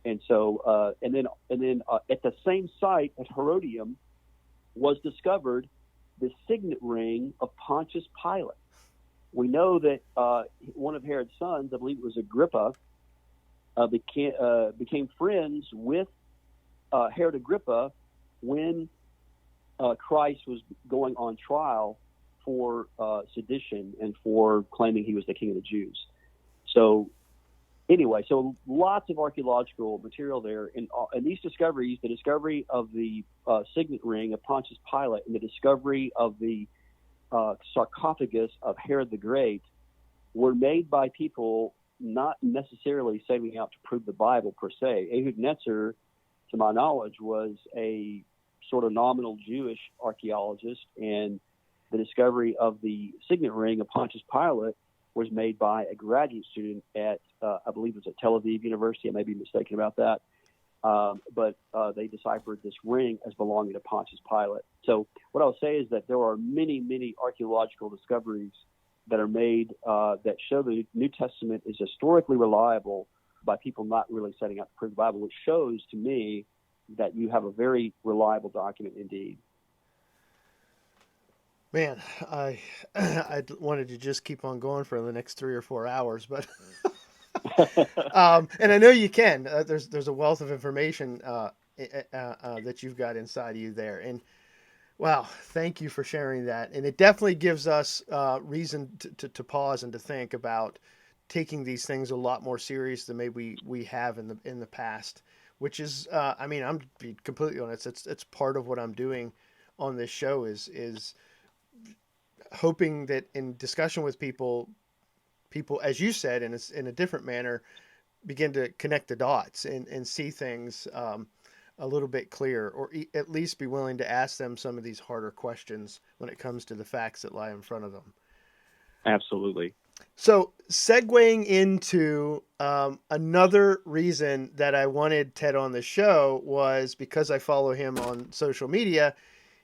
Speaker 2: And so, and then at the same site at Herodium was discovered the signet ring of Pontius Pilate. We know that one of Herod's sons, I believe it was Agrippa, became friends with Herod Agrippa when Christ was going on trial for sedition and for claiming he was the king of the Jews. So anyway, so lots of archaeological material there. And these discoveries, the discovery of the signet ring of Pontius Pilate and the discovery of the sarcophagus of Herod the Great, were made by people not necessarily setting out to prove the Bible per se. Ehud Netzer, to my knowledge, was a sort of nominal Jewish archaeologist, and the discovery of the signet ring of Pontius Pilate was made by a graduate student at, I believe it was at Tel Aviv University. I may be mistaken about that. But they deciphered this ring as belonging to Pontius Pilate. So what I'll say is that there are many, many archaeological discoveries that are made that show the New Testament is historically reliable by people not really setting out to prove the Bible, which shows to me that you have a very reliable document indeed.
Speaker 1: Man, I wanted to just keep on going for the next 3 or 4 hours, but and I know you can. There's a wealth of information that you've got inside of you there, and wow, thank you for sharing that. And it definitely gives us reason to pause and to think about taking these things a lot more serious than maybe we have in the past. Which is, I mean, I'm to be completely honest. It's part of what I'm doing on this show is hoping that in discussion with people, as you said, in a different manner, begin to connect the dots and see things a little bit clearer, or at least be willing to ask them some of these harder questions when it comes to the facts that lie in front of them.
Speaker 2: Absolutely.
Speaker 1: So segueing into another reason that I wanted Ted on the show was because I follow him on social media.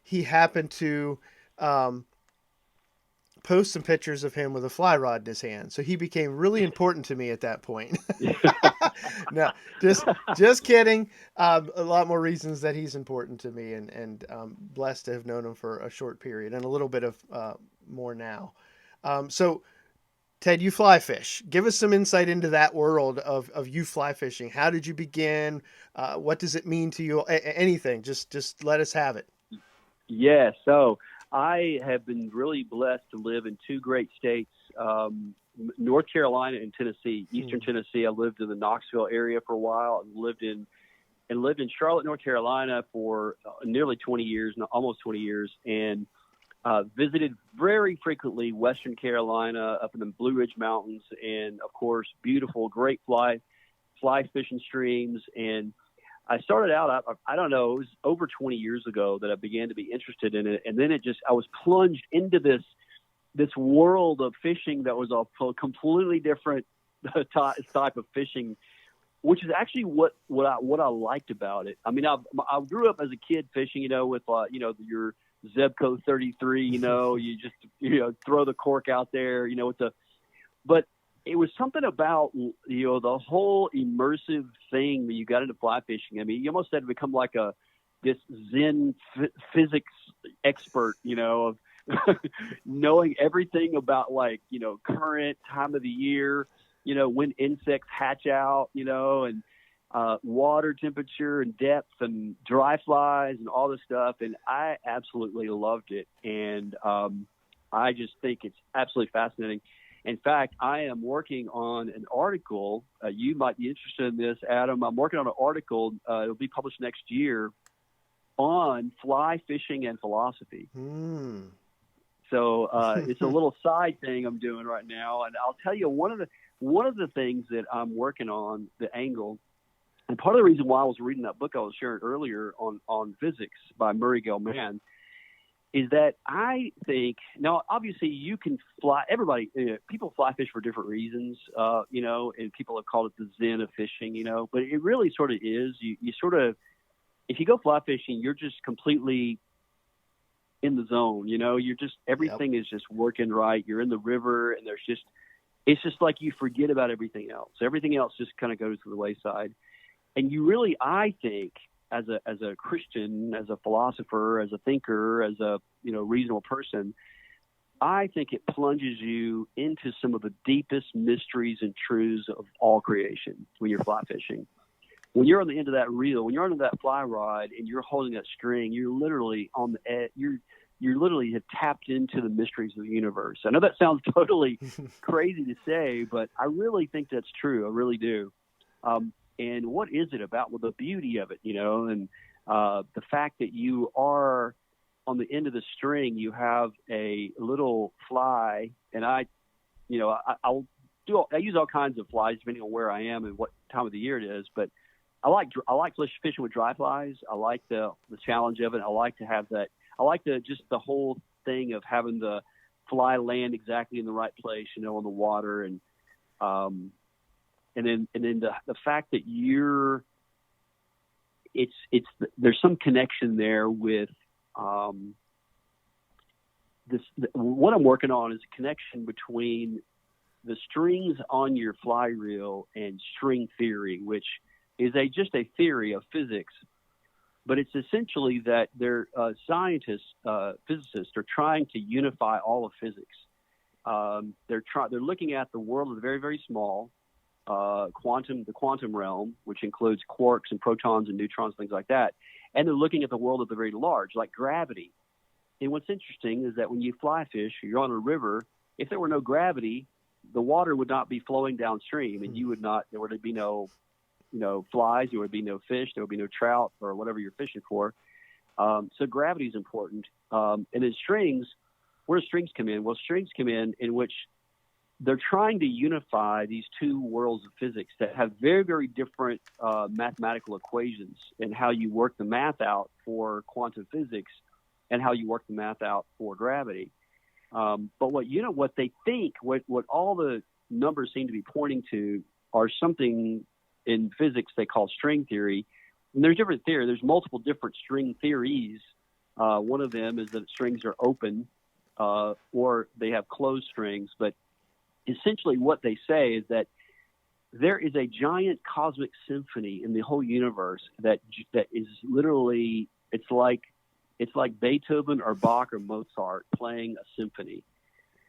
Speaker 1: He happened to post some pictures of him with a fly rod in his hand. So he became really important to me at that point. No, just kidding. A lot more reasons that he's important to me, and blessed to have known him for a short period and a little bit of more now. So Ted, you fly fish. Give us some insight into that world of you fly fishing. How did you begin? What does it mean to you? Anything. Just let us have it.
Speaker 2: Yeah. So I have been really blessed to live in two great states, North Carolina and Tennessee. Eastern Tennessee, I lived in the Knoxville area for a while, and lived in Charlotte, North Carolina for nearly 20 years, almost 20 years, and visited very frequently Western Carolina, up in the Blue Ridge Mountains, and of course, beautiful, great fly fishing streams. And I started out, I don't know, it was over 20 years ago that I began to be interested in it. And then I was plunged into this world of fishing that was a completely different type of fishing, which is actually what I liked about it. I mean, I grew up as a kid fishing, with your Zebco 33, you just, throw the cork out there, but it was something about, the whole immersive thing that you got into fly fishing. I mean, you almost had to become like this Zen physics expert, of knowing everything about current, time of the year, when insects hatch out, and water temperature and depth and dry flies and all this stuff. And I absolutely loved it. And I just think it's absolutely fascinating. In fact, I am working on an article. You might be interested in this, Adam. I'm working on an article. It'll be published next year on fly fishing and philosophy. So it's a little side thing I'm doing right now. And I'll tell you, one of the things that I'm working on, the angle, and part of the reason why I was reading that book I was sharing earlier on physics by Murray Gell-Mann, is that I think, now obviously you can fly, people fly fish for different reasons, and people have called it the zen of fishing, but it really sort of is, you sort of if you go fly fishing, you're just completely in the zone. You're just,
Speaker 1: Yep.
Speaker 2: everything is just working right. You're in the river, and it's just like you forget about everything else. Everything else just kind of goes to the wayside. And you really, I think, as a Christian, as a philosopher, as a thinker, as a reasonable person, I think it plunges you into some of the deepest mysteries and truths of all creation when you're fly fishing. When you're on the end of that reel, when you're under that fly rod and you're holding that string, you're literally on the edge. You literally have tapped into the mysteries of the universe. I know that sounds totally crazy to say, but I really think that's true. I really do. And what is it about? Well, the beauty of it, and the fact that you are on the end of the string, you have a little fly, and I use all kinds of flies depending on where I am and what time of the year it is. But I like fishing with dry flies. I like the challenge of it. I like to have that. I like just the whole thing of having the fly land exactly in the right place, on the water, and then the fact that there's some connection there with what I'm working on is a connection between the strings on your fly reel and string theory, which is just a theory of physics, but it's essentially that scientists, physicists are trying to unify all of physics. They're looking at the world of the very, very small, the quantum realm, which includes quarks and protons and neutrons, things like that. And they're looking at the world of the very large, like gravity. And what's interesting is that when you fly fish, you're on a river, if there were no gravity, the water would not be flowing downstream, and there would be no, flies, there would be no fish, there would be no trout or whatever you're fishing for. So gravity is important. And then strings, where do strings come in? Well, strings come in which they're trying to unify these two worlds of physics that have very, very different mathematical equations and how you work the math out for quantum physics and how you work the math out for gravity. But what they think, what all the numbers seem to be pointing to are something in physics they call string theory. And there's different theory. There's multiple different string theories. One of them is that strings are open or they have closed strings. But essentially what they say is that there is a giant cosmic symphony in the whole universe that is literally, it's like Beethoven or Bach or Mozart playing a symphony.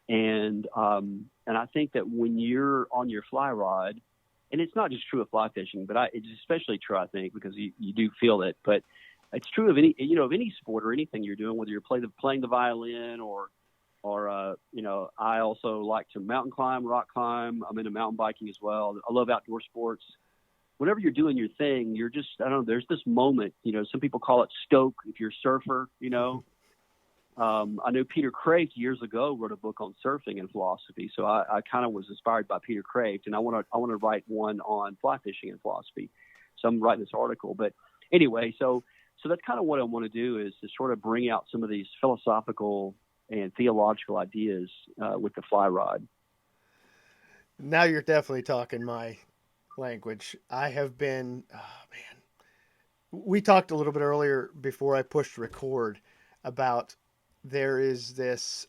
Speaker 2: And I think that when you're on your fly rod, and it's not just true of fly fishing, but it's especially true, I think, because you do feel it. But it's true of any sport or anything you're doing, whether you're playing the violin or I also like to mountain climb, rock climb. I'm into mountain biking as well. I love outdoor sports. Whenever you're doing your thing, you're just, I don't know, there's this moment, some people call it stoke if you're a surfer, I know Peter Kraft years ago wrote a book on surfing and philosophy. So I kind of was inspired by Peter Kraft, and I want to write one on fly fishing and philosophy. So I'm writing this article. But anyway, so that's kind of what I want to do, is to sort of bring out some of these philosophical and theological ideas with the fly rod.
Speaker 1: Now you're definitely talking my language. I have been, we talked a little bit earlier before I pushed record about there is this,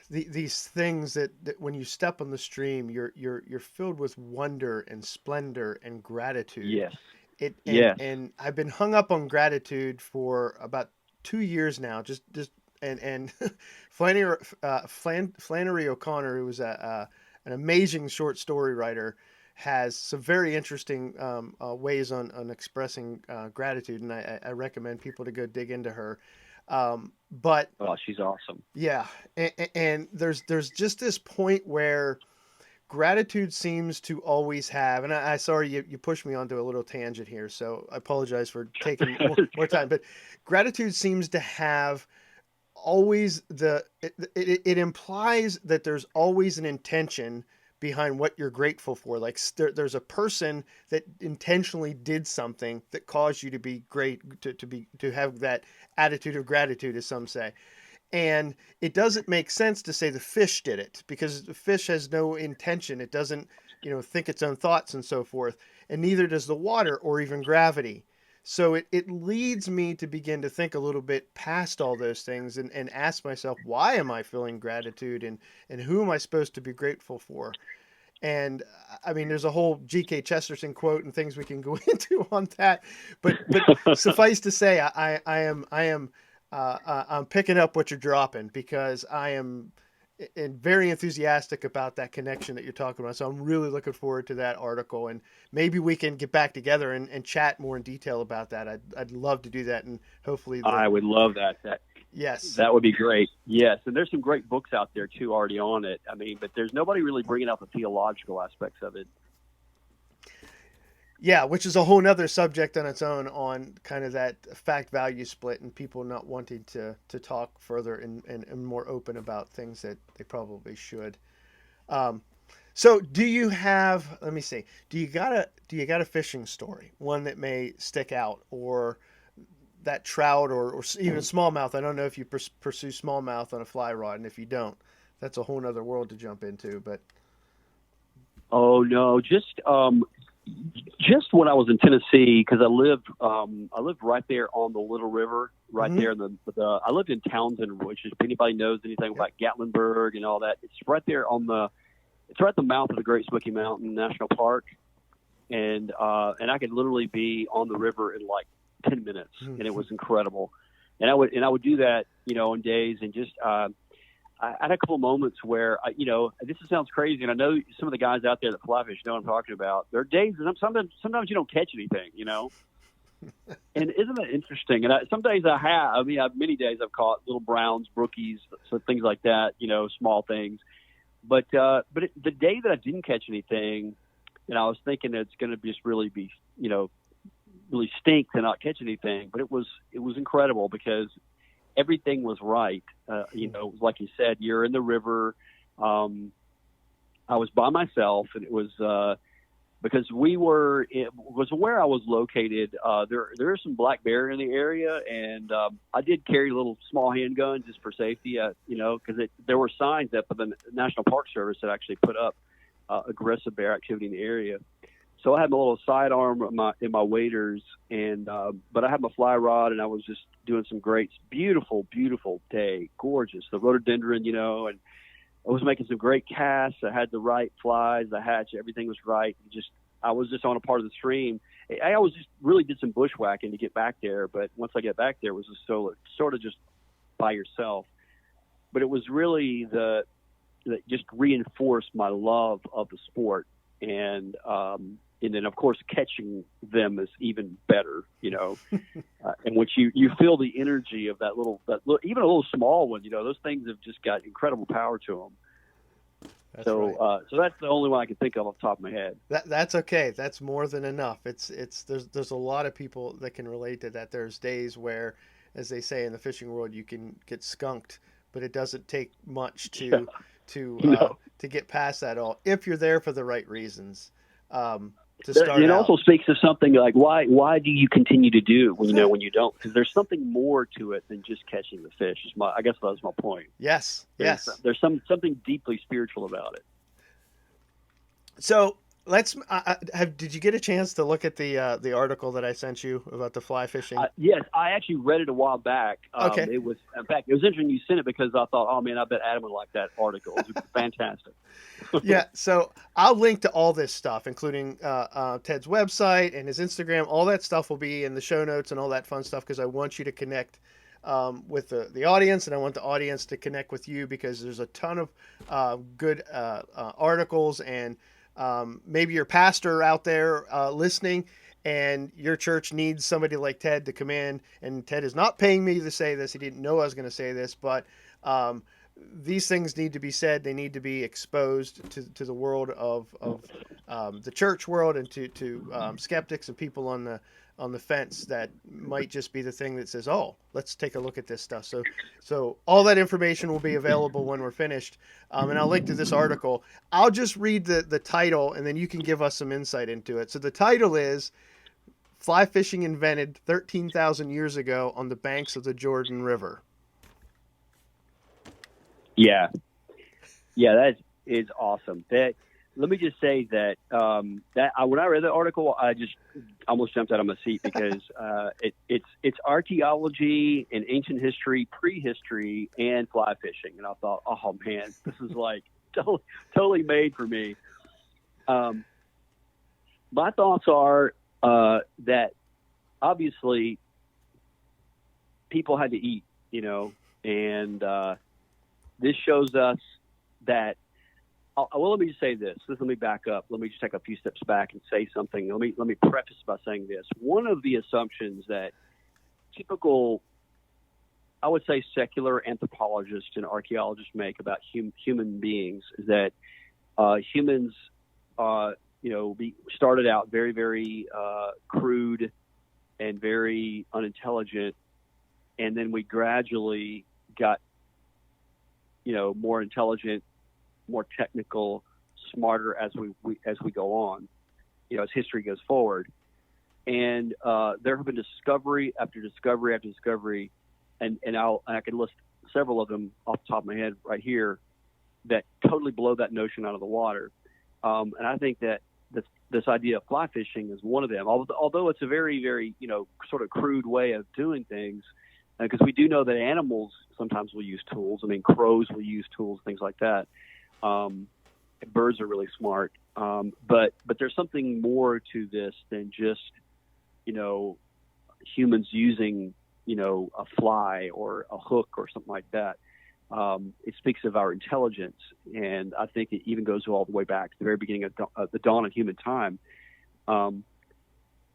Speaker 1: these things that when you step on the stream, you're filled with wonder and splendor and gratitude.
Speaker 2: Yes.
Speaker 1: Yes. And I've been hung up on gratitude for about 2 years now. And Flannery O'Connor, who was an amazing short story writer, has some very interesting ways on expressing gratitude, and I recommend people to go dig into her. But
Speaker 2: she's awesome.
Speaker 1: Yeah, and there's just this point where gratitude seems to always have, and I sorry you pushed me onto a little tangent here, so I apologize for taking more time. But gratitude seems to have always it implies that there's always an intention behind what you're grateful for. Like there's a person that intentionally did something that caused you to be great, to have that attitude of gratitude, as some say. And it doesn't make sense to say the fish did it, because the fish has no intention. It doesn't, think its own thoughts and so forth. And neither does the water or even gravity. So it leads me to begin to think a little bit past all those things and ask myself, why am I feeling gratitude and who am I supposed to be grateful for? And I mean, there's a whole G.K. Chesterton quote and things we can go into on that. But suffice to say, I'm picking up what you're dropping because I am very enthusiastic about that connection that you're talking about. So I'm really looking forward to that article, and maybe we can get back together and chat more in detail about that. I'd love to do that, and hopefully
Speaker 2: I would love that.
Speaker 1: Yes.
Speaker 2: That would be great. Yes, and there's some great books out there too already on it. I mean, but there's nobody really bringing out the theological aspects of it.
Speaker 1: Yeah, which is a whole nother subject on its own, on kind of that fact value split and people not wanting to talk further and more open about things that they probably should. Um, so do you have, let me see, do you got a fishing story, one that may stick out, or that trout or even smallmouth? I don't know if you pursue smallmouth on a fly rod, and if you don't, that's a whole nother world to jump into. But
Speaker 2: Oh no, just when I was in Tennessee, because I lived right there on the Little River, right
Speaker 1: Mhm.
Speaker 2: there in I lived in Townsend, which is, if anybody knows anything about Gatlinburg and all that, it's right there it's right at the mouth of the Great Smoky Mountain National Park, and I could literally be on the river in like 10 minutes, and it was incredible. And I would do that, on days, and just I had a couple of moments where, this sounds crazy, and I know some of the guys out there that fly fish know what I'm talking about. There are days, and sometimes you don't catch anything, And isn't that interesting? And some days many days I've caught little browns, brookies, so things like that, small things. But the day that I didn't catch anything, and I was thinking it's going to just really be, really stink to not catch anything. But it was incredible because everything was right. Like you said, you're in the river. I was by myself, and it was because it was where I was located. There is some black bear in the area, and I did carry little small handguns just for safety. Because there were signs that the National Park Service had actually put up aggressive bear activity in the area. So I had my little sidearm in my waders, and but I had my fly rod, and I was just doing some great, beautiful, beautiful day, gorgeous. The rhododendron, and I was making some great casts. I had the right flies, the hatch, everything was right. I was just on a part of the stream. I was just really did some bushwhacking to get back there, but once I get back there, it was just sort of just by yourself. But it was really that just reinforced my love of the sport, and then of course catching them is even better, and which you feel the energy of that little, even a little small one, those things have just got incredible power to them.
Speaker 1: That's
Speaker 2: so
Speaker 1: right.
Speaker 2: So that's the only one I can think of off the top of my head.
Speaker 1: That's okay. That's more than enough. There's a lot of people that can relate to that. There's days where, as they say in the fishing world, you can get skunked, but it doesn't take much to get past that all if you're there for the right reasons. To start
Speaker 2: It
Speaker 1: out.
Speaker 2: also speaks to something like why do you continue to do when you don't? Because there's something more to it than just catching the fish. I guess that was my point.
Speaker 1: Yes.
Speaker 2: There's something deeply spiritual about it.
Speaker 1: So let's. Did you get a chance to look at the article that I sent you about the fly fishing?
Speaker 2: Yes, I actually read it a while back.
Speaker 1: Okay.
Speaker 2: It was interesting you sent it because I thought, oh man, I bet Adam would like that article. It was fantastic.
Speaker 1: Yeah, so I'll link to all this stuff, including Ted's website and his Instagram. All that stuff will be in the show notes and all that fun stuff because I want you to connect with the audience, and I want the audience to connect with you because there's a ton of good articles, and maybe your pastor out there listening, and your church needs somebody like Ted to come in. And Ted is not paying me to say this. He didn't know I was going to say this, but these things need to be said. They need to be exposed to the world of the church world, and to skeptics and people on the fence that might just be the thing that says, oh, let's take a look at this stuff. So all that information will be available when we're finished. And I'll link to this article. I'll just read the title, and then you can give us some insight into it. So the title is Fly Fishing Invented 13,000 Years Ago on the Banks of the Jordan River.
Speaker 2: Yeah, that is awesome. let me just say that when I read the article, I just almost jumped out of my seat because it's archaeology and ancient history, prehistory, and fly fishing, and I thought, oh man, this is like totally made for me. My thoughts are that obviously people had to eat, and this shows us that. Well, let me just say this. Let me back up. Let me just take a few steps back and say something. Let me preface by saying this. One of the assumptions that typical, I would say, secular anthropologists and archaeologists make about human beings is that humans, started out very, very crude and very unintelligent, and then we gradually got, more intelligent, more technical, smarter as we go on, as history goes forward. And there have been discovery after discovery after discovery, and I can list several of them off the top of my head right here that totally blow that notion out of the water. And I think that this idea of fly fishing is one of them, although it's a very, very, sort of crude way of doing things, because we do know that animals sometimes will use tools. I mean, crows will use tools, things like that. Birds are really smart. But there's something more to this than just, humans using, a fly or a hook or something like that. It speaks of our intelligence. And I think it even goes all the way back to the very beginning of the dawn of human time.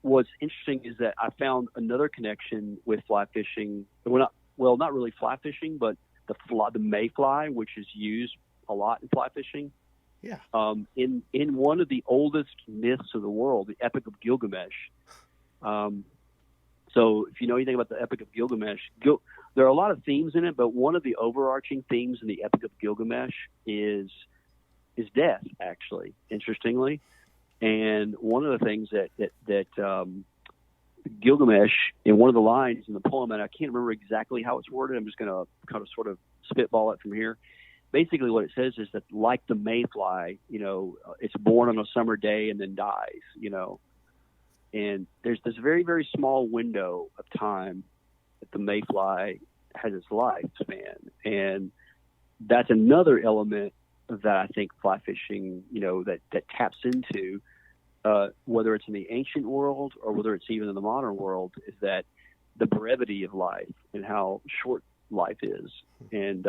Speaker 2: What's interesting is that I found another connection with fly fishing. Not really fly fishing, but the mayfly, which is used a lot in fly fishing.
Speaker 1: Yeah.
Speaker 2: In one of the oldest myths of the world, the Epic of Gilgamesh. So if you know anything about the Epic of Gilgamesh, there are a lot of themes in it, but one of the overarching themes in the Epic of Gilgamesh is death, actually, interestingly. And one of the things that Gilgamesh, in one of the lines in the poem, and I can't remember exactly how it's worded, I'm just going to kind of sort of spitball it from here. Basically what it says is that, like the mayfly, it's born on a summer day and then dies, and there's this very, very small window of time that the mayfly has its lifespan. And that's another element that I think fly fishing, that taps into, whether it's in the ancient world or whether it's even in the modern world, is that the brevity of life and how short life is. And,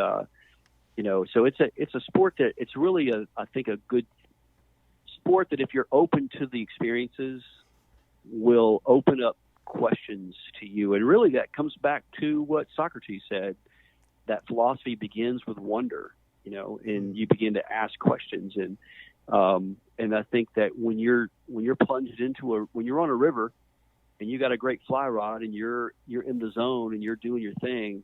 Speaker 2: so it's a sport that it's really I think a good sport that if you're open to the experiences will open up questions to you. And really that comes back to what Socrates said, that philosophy begins with wonder, and you begin to ask questions. And I think that when you're plunged when you're on a river and you got a great fly rod and you're in the zone and you're doing your thing,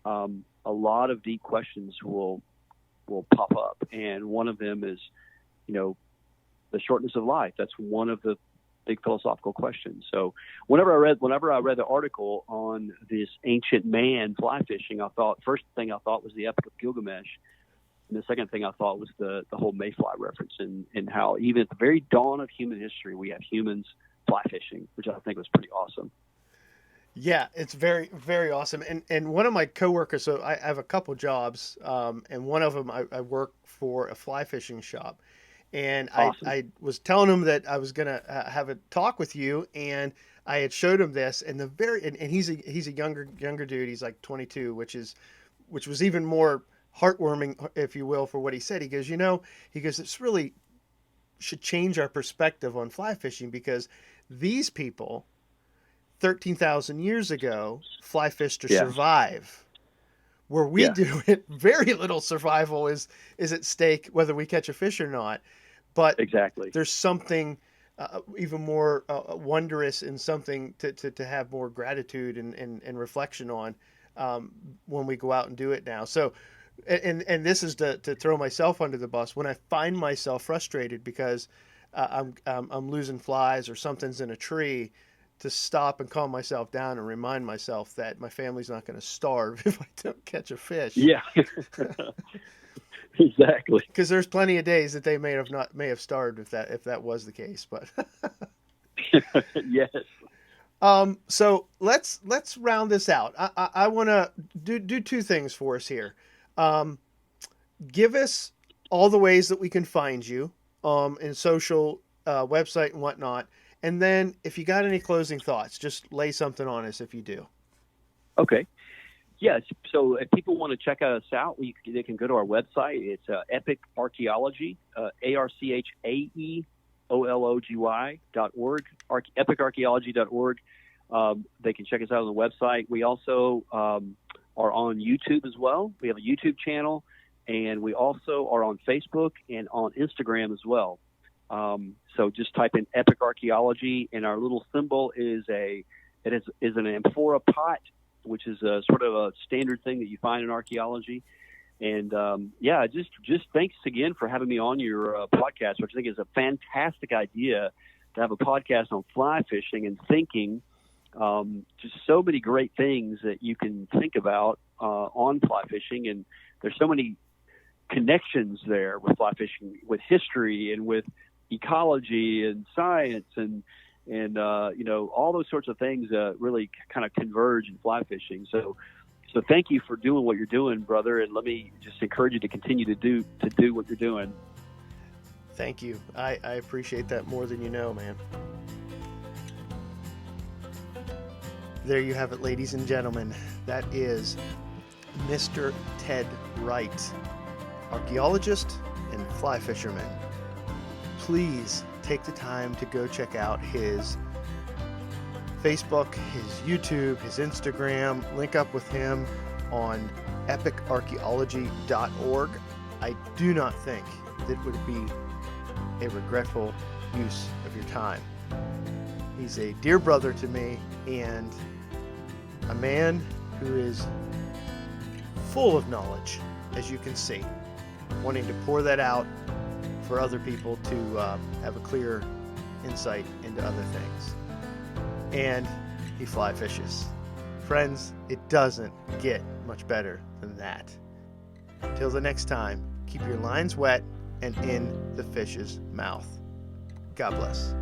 Speaker 2: a lot of deep questions will pop up. And one of them is, the shortness of life. That's one of the big philosophical questions. So whenever I read the article on this ancient man fly fishing, first thing I thought was the Epic of Gilgamesh. And the second thing I thought was the whole mayfly reference and how even at the very dawn of human history, we have humans fly fishing, which I think was pretty awesome.
Speaker 1: Yeah, it's very, very awesome. And one of my coworkers, so I have a couple jobs, and one of them I work for a fly fishing shop. And
Speaker 2: Awesome.
Speaker 1: I was telling him that I was going to have a talk with you, and I had showed him this, and and he's a younger dude. He's like 22, which was even more heartwarming, if you will, for what he said. He goes, this really should change our perspective on fly fishing, because these people 13,000 years ago fly fished to survive. Where we do it, very little survival is at stake, whether we catch a fish or not. But
Speaker 2: exactly,
Speaker 1: there's something even more wondrous and something to have more gratitude and reflection on when we go out and do it now. So, and this is to throw myself under the bus. When I find myself frustrated because I'm losing flies or something's in a tree, to stop and calm myself down and remind myself that my family's not going to starve if I don't catch a fish.
Speaker 2: Yeah. Exactly.
Speaker 1: Because there's plenty of days that they may have starved if that was the case. But
Speaker 2: Yes.
Speaker 1: so let's round this out. I want to do two things for us here. Um, give us all the ways that we can find you in social, website and whatnot, and then if you got any closing thoughts, just lay something on us if you do.
Speaker 2: Okay. Yes. So if people want to check us out, they can go to our website. It's Epic Archaeology, ARCHAEOLOGY.org, epicarchaeology.org. They can check us out on the website. We also are on YouTube as well. We have a YouTube channel, and we also are on Facebook and on Instagram as well. So just type in Epic Archaeology, and our little symbol is an amphora pot, which is a sort of a standard thing that you find in archaeology. And just thanks again for having me on your podcast, which I think is a fantastic idea to have a podcast on fly fishing and thinking. Just so many great things that you can think about on fly fishing, and there's so many connections there with fly fishing, with history and with ecology and science and all those sorts of things really kind of converge in fly fishing. So thank you for doing what you're doing, brother, and let me just encourage you to continue to do what you're doing.
Speaker 1: Thank you. I appreciate that more than you know, man. There you have it, ladies and gentlemen. That is Mr. Ted Wright, archaeologist and fly fisherman. Please take the time to go check out his Facebook, his YouTube, his Instagram. Link up with him on epicarchaeology.org. I do not think that would be a regretful use of your time. He's a dear brother to me and a man who is full of knowledge, as you can see, wanting to pour that out for other people to have a clear insight into other things. And he fly fishes. Friends, it doesn't get much better than that. Till the next time, keep your lines wet and in the fish's mouth. God bless.